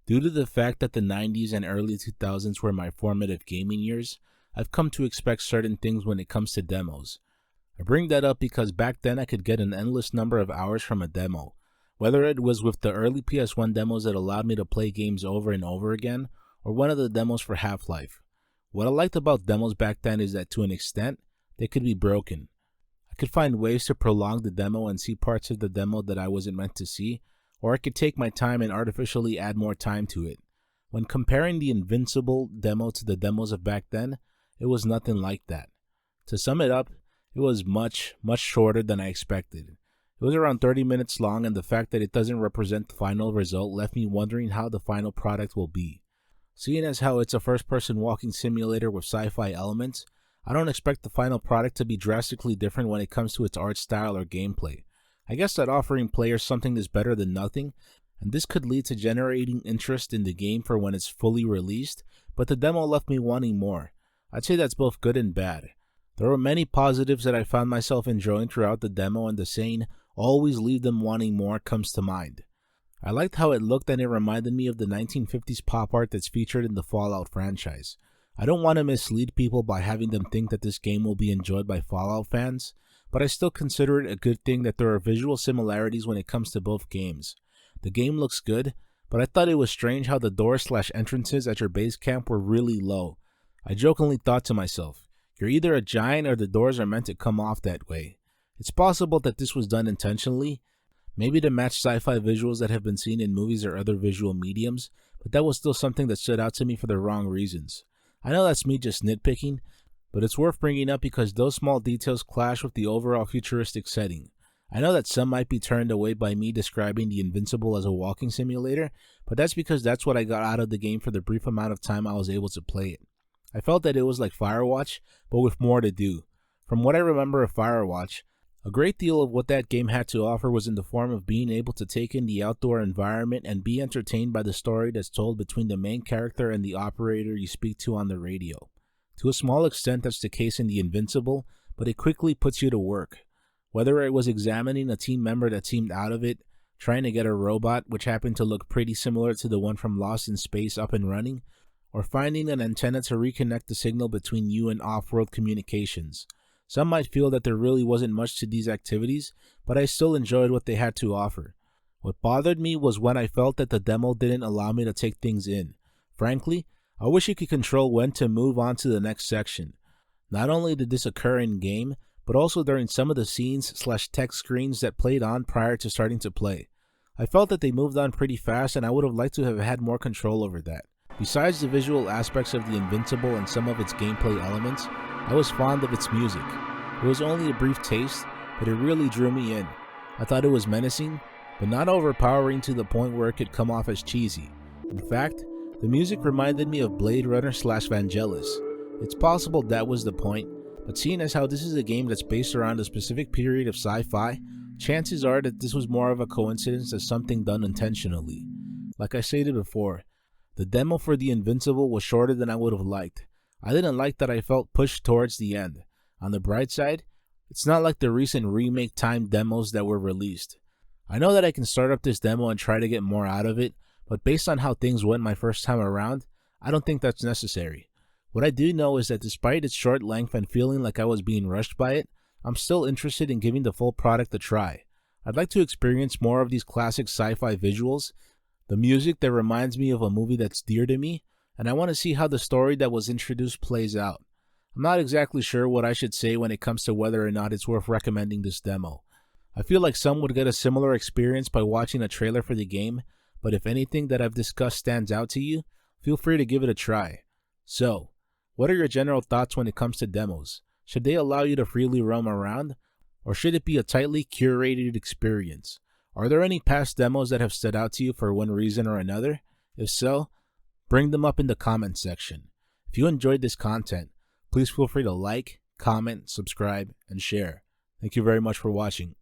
Due to the fact that the 90s and early 2000s were my formative gaming years, I've come to expect certain things when it comes to demos. I bring that up because back then I could get an endless number of hours from a demo, whether it was with the early PS1 demos that allowed me to play games over and over again, or one of the demos for Half-Life. What I liked about demos back then is that to an extent, they could be broken. I could find ways to prolong the demo and see parts of the demo that I wasn't meant to see, or I could take my time and artificially add more time to it. When comparing the Invincible demo to the demos of back then, it was nothing like that. To sum it up, it was much shorter than I expected. It was around 30 minutes long, and the fact that it doesn't represent the final result left me wondering how the final product will be. Seeing as how it's a first-person walking simulator with sci-fi elements, I don't expect the final product to be drastically different when it comes to its art style or gameplay. I guess that offering players something is better than nothing, and this could lead to generating interest in the game for when it's fully released, but the demo left me wanting more. I'd say that's both good and bad. There were many positives that I found myself enjoying throughout the demo, and the saying, "always leave them wanting more," comes to mind. I liked how it looked, and it reminded me of the 1950s pop art that's featured in the Fallout franchise. I don't want to mislead people by having them think that this game will be enjoyed by Fallout fans, but I still consider it a good thing that there are visual similarities when it comes to both games. The game looks good, but I thought it was strange how the doors/entrances at your base camp were really low. I jokingly thought to myself, you're either a giant or the doors are meant to come off that way. It's possible that this was done intentionally, maybe to match sci-fi visuals that have been seen in movies or other visual mediums, but that was still something that stood out to me for the wrong reasons. I know that's me just nitpicking, but it's worth bringing up because those small details clash with the overall futuristic setting. I know that some might be turned away by me describing the Invincible as a walking simulator, but that's because that's what I got out of the game for the brief amount of time I was able to play it. I felt that it was like Firewatch, but with more to do. From what I remember of Firewatch, a great deal of what that game had to offer was in the form of being able to take in the outdoor environment and be entertained by the story that's told between the main character and the operator you speak to on the radio. To a small extent, that's the case in the Invincible, but it quickly puts you to work. Whether it was examining a team member that seemed out of it, trying to get a robot which happened to look pretty similar to the one from Lost in Space up and running, or finding an antenna to reconnect the signal between you and off-world communications. Some might feel that there really wasn't much to these activities, but I still enjoyed what they had to offer. What bothered me was when I felt that the demo didn't allow me to take things in. Frankly, I wish you could control when to move on to the next section. Not only did this occur in-game, but also during some of the scenes/text screens that played on prior to starting to play. I felt that they moved on pretty fast, and I would have liked to have had more control over that. Besides the visual aspects of the Invincible and some of its gameplay elements, I was fond of its music. It was only a brief taste, but it really drew me in. I thought it was menacing, but not overpowering to the point where it could come off as cheesy. In fact, the music reminded me of Blade Runner/Vangelis. It's possible that was the point, but seeing as how this is a game that's based around a specific period of sci-fi, chances are that this was more of a coincidence than something done intentionally. Like I stated before, the demo for the Invincible was shorter than I would have liked. I didn't like that I felt pushed towards the end. On the bright side, it's not like the recent remake timed demos that were released. I know that I can start up this demo and try to get more out of it, but based on how things went my first time around, I don't think that's necessary. What I do know is that despite its short length and feeling like I was being rushed by it, I'm still interested in giving the full product a try. I'd like to experience more of these classic sci-fi visuals, the music that reminds me of a movie that's dear to me, and I want to see how the story that was introduced plays out. I'm not exactly sure what I should say when it comes to whether or not it's worth recommending this demo. I feel like some would get a similar experience by watching a trailer for the game, but if anything that I've discussed stands out to you, feel free to give it a try. So, what are your general thoughts when it comes to demos? Should they allow you to freely roam around, or should it be a tightly curated experience? Are there any past demos that have stood out to you for one reason or another? If so, bring them up in the comments section. If you enjoyed this content, please feel free to like, comment, subscribe, and share. Thank you very much for watching.